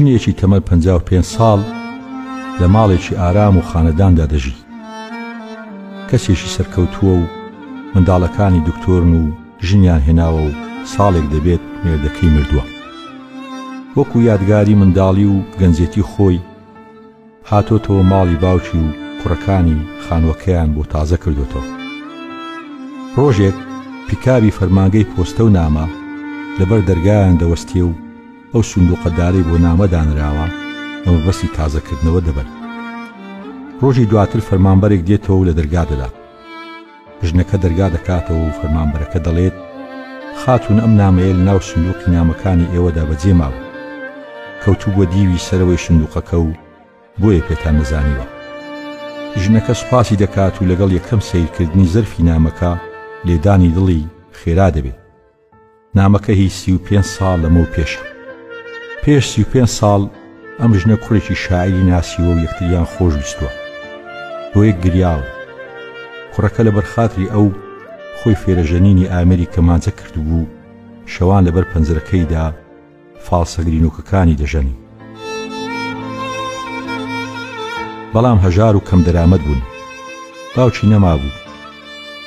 ژنێکی تەمەن 55 ساڵ لە ماڵێکی ئارام و خانەداندا دەژی. کەسێکی سەرکەوتووە و منداڵەکانی دکتۆرن و ژنیان هێناوە و ساڵێک دەبێت مێردەکەی مردووە. وەکو یادگاری منداڵی و گەنجێتی خۆی هاتۆتەوە ماڵی باوکی و کوڕەکانی خانوەکەیان بۆ تازە کردوتەوە. ڕۆژێک پیکابی فەرمانگەی پۆستە و نامە لەبەر دەرگایان دەوەستێ و ئەو سندوقەدارەی بۆ نامە دانراوە ئەمە بەسی تازەکردنەوە دەبن. ڕۆژی دواتر فەرمانبەرێک دێتەوە لە دەرگا دەدات. ژنەکە دەرگا دەکاتەوە و فەرمانبەرەکە دەڵێت خاتون ئەم نامەیە لە ناو سندوقی نامەکانی ئێوەدا بەجێ ماوە. کەوتوو بۆ دیوی سەرەوەی سندوقەکە و بۆیە پێتان نەزانیوە. ژنەکە سوپاسی دەکات و لەگەڵ یەکەم سیرکردنی زەرفی نامەکە لێدانی دڵی خێرا دەبێت. نامەکە هی 35 ساڵ لەمەوە پێشە. پێش 35 ساڵ ئەم ژنە کوڕێکی شاعیری ناسیوە و یەکتریان خۆش ویستووە. بۆ یەک گریاوە. کوڕەکە لەبەر خاتری ئەو خۆی فێرەژەنینی ئامێری کەمانچە کردبوو، شەوان لەبەر پەنجەرەکەیدا فالسە گرینووکەکانی دەژەنی. بەڵام هەژار و کەم دەرامەت بوون. باوکی نەمابوو.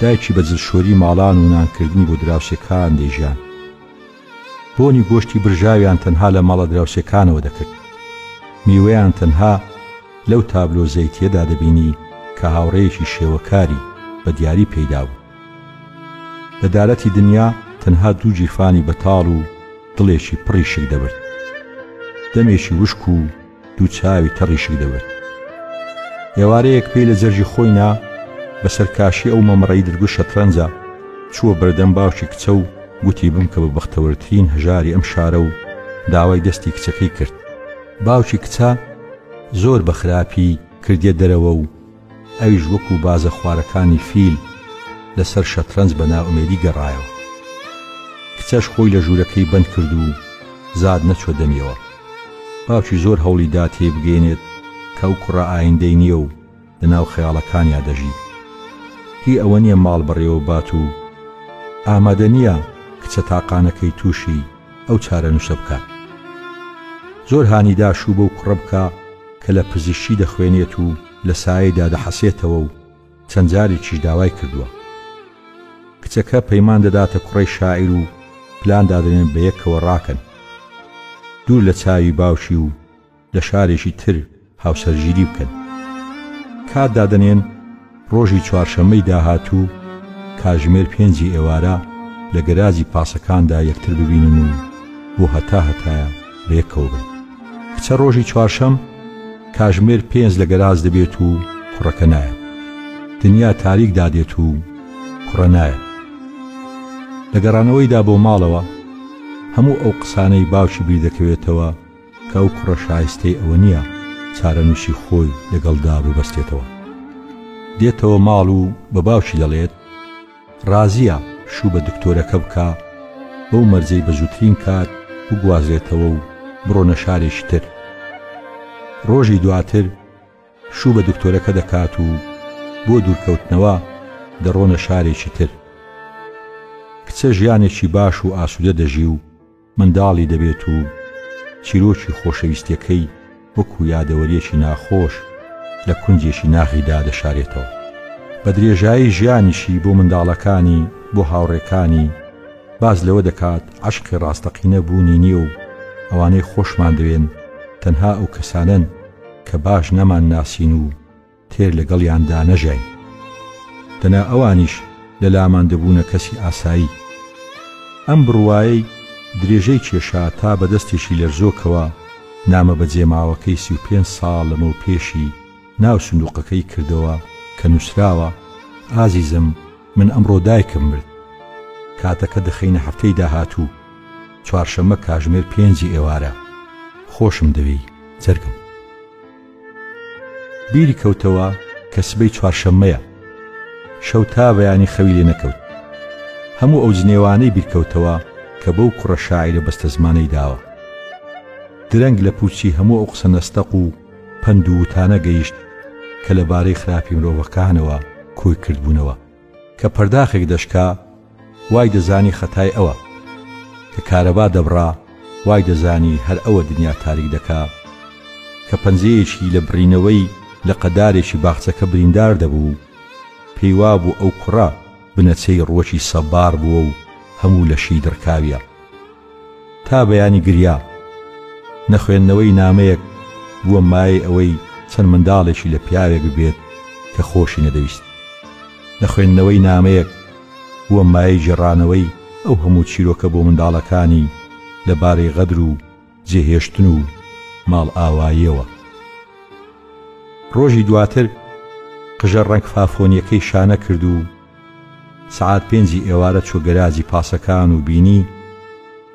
دایکی بە جلشۆری ماڵان و نانکردنی بۆ دراوسێکان دەیژیان. بۆنی گۆشتی برژاویان تەنها لە ماڵە دراوسێکانەوە دەکرد. میوەیان تەنها لەو تابلۆ زەیتیەدا دەبینی کە هاوڕێیەکی شێوەکاری بە دیاری پەیدا بوو. لە دارەتی دنیا تەنها دوو جیرفانی بەتاڵ و دڵێکی پڕی شک دەبرد. دەمێکی وشک و دوو چاوی تەڕی شک دەبرد. ئێوارەیەک پێی لە جەرجی خۆینا بە سەرکاشی ئەو مەمڕەی درگو شەترەنجە چووە بەردەم باوکی کچە و گوتی بم کە بە بەختەوەرترین هەژاری ئەم شارە و داوای دەستی کچەکەی کرد. باوکی کچە زۆر بە خراپی کردیە دەرەوە و ئەویش وەکو بازە خوارەکانی فیل لەسەر شەترەنج بە ناومێدی گەڕایەوە. کچەش خۆی لە ژوورەکەی بند کرد و زاد نەچوە دەمیەوە. باوکی زۆر هەوڵی دا تێبگەێنێت کە ئەو کوڕە ئایندەی نییە و لەناو خەیاڵەکانیا دەژی. هی ئەوە نییە ماڵ بەڕێوە بات و ئامادە نییە کچە تاقانەکەی تووشی ئەو چارە نووسە بکات. زۆر هانیدا شوو بەو کوڕە بکە کە لە پزیشکی دەخوێنێت و لە سایەدا دەحەسێتەوە و چەند جارێکیش داوای کردووە. کچەکە پەیمان دەداتە کوڕەی شاعیر و پلان دادنێن بە یەکەوە ڕاکەن. دوور لە چاوی باوشی و لە شارێکی تر هاوسەرگیری بکەن. کات دادنێن ڕۆژی چوارشەممەی داهاتوو کاژمێر 5 ئێوارە لە گەرازی پاسەکاندا یەکتر ببینن و بۆ هەتایە بەیەکەوە بن. کچە ڕۆژی چوارشەم کاژمێر 5 لە گەراز دەبێت و کوڕەکە نایە. دنیا تاریک دادێت و کوڕە نایە. لە گەڕانەوەیدا بۆ ماڵەوە هەموو ئەو قسانەی باوکی بیر دەکەوێتەوە کە ئەو کوڕە شایستەی ئەوە نییە چارەنووسی خۆی لەگەڵدا ببەستێتەوە. دێتەوە ماڵ و بە باوکی دەڵێت ڕازیە شوو بە دکتۆرەکە بکە بەو مەرجەی بە زووترین کات بگوازرێتەوە و بڕۆنە شارێکی تر. ڕۆژی دواتر شوو بە دکتۆرەکە دەکات و بۆ دوورکەوتنەوە دەڕۆنە شارێکی تر. کچە ژیانێکی باش و ئاسوودە دەژی و منداڵی دەبێت و چیرۆکی خۆشەویستیەکەی وەکو یادەوەریەکی ناخۆش لە کونجێکی ناخیدا دەشارێتەوە. بە درێژایی ژیانیشی بۆ منداڵەکانی بۆ هاوڕێکانی باز لەوە دەکات عەشقی ڕاستەقینە بوونی نییە و ئەوانەی خۆشمان دەوێن تەنها ئەو کەسانن کە باش نەمان ناسین و تێر لەگەڵیاندا نەژین. دەنا ئەوانیش لە لامان دەبوونە کەسی ئاسایی. ئەم بڕوایەی درێژەی کێشا تا بەدەستێکی لەرزۆکەوە نامە بەجێماوەکەی 35 ساڵ لەمەو پێشی ناو سندوقەکەی کردەوە کە نووسراوە ئازیزم من ئەمڕۆ دایکم مرد. کاتەکە دەخینە هەفتەی داهاتوو چوارشەممە کاژمێر 5 ئێوارە. خۆشم دەوێ جەرگم. بیری کەوتەوە کە سبەی چوارشەممەیە. شەو تا بەیانی خەوی لێ نەکەوت. هەموو ئەو جنێوانەی بیرکەوتەوە کە بەو کوڕە شاعیرە بەستە زمانەی داوە. درەنگ لە پوچی هەموو ئەو قسە نەستەق و پند و وتانە گەیشت کە لەبارەی خراپی مرۆڤەکانەوە کۆی کردبوونەوە کە پەرداخێک دەشکا وای دەزانی خەتای ئەوە کە کارەبا دەبڕا وای دەزانی هەر ئەوە دنیا تاریک دەکا کە پەنجەیەکی لە بڕینەوەی لە قەدارێکی باخچەکە بریندار دەبوو پێی وابوو ئەو کوڕە بنەچەی ڕۆکی سەبار بووە و هەموو لەشی دڕکاویە تا بەیانی گریا نەخوێندنەوەی نامەیەک بووە مایە ئەوەی چەند منداڵێکی لە پیاوێک ببێت کە خۆشی نەدەویست نەخوێندنەوەی نامەیەک بووە مایەی جێڕانەوەی ئەو هەموو چیرۆکە بۆ منداڵەکانی لەبارەی غەدر و جێهێشتن و ماڵ ئاواییەوە ڕۆژی دواتر قژە ڕەنگ فافۆنیەکەی شانە کرد و سعات 5 ئێوارە چۆ گەراجی پاسەکان و بینی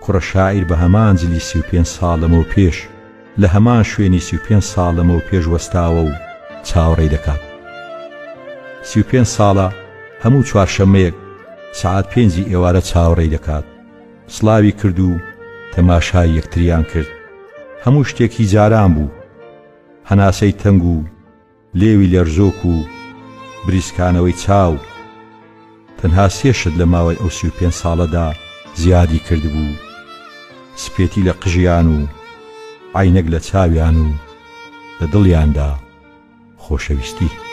کوڕە شاعیر بە هەمان جلی 35 ساڵ لەمەوە پێش لە هەمان شوێنی 35 ساڵ لەمەوە پێش وەستاوە و چاوەڕێی دەکات 35 ساڵە هەموو چوارشەممەیەک سعات 5 ئێوارە چاوەڕێی دەکات سڵاوی کرد و تەماشای یەکتریان کرد هەموو شتێکی جاران بوو هەناسەی تەنگ و لێوی لەرزۆک و بریسکانەوەی چاو تەنها 3 شت لە ماوەی ئەو 35 ساڵەدا زیادی کردبوو سپێتی لە قژیان و عینەک لە چاویان و لە دڵیاندا خۆشەویستی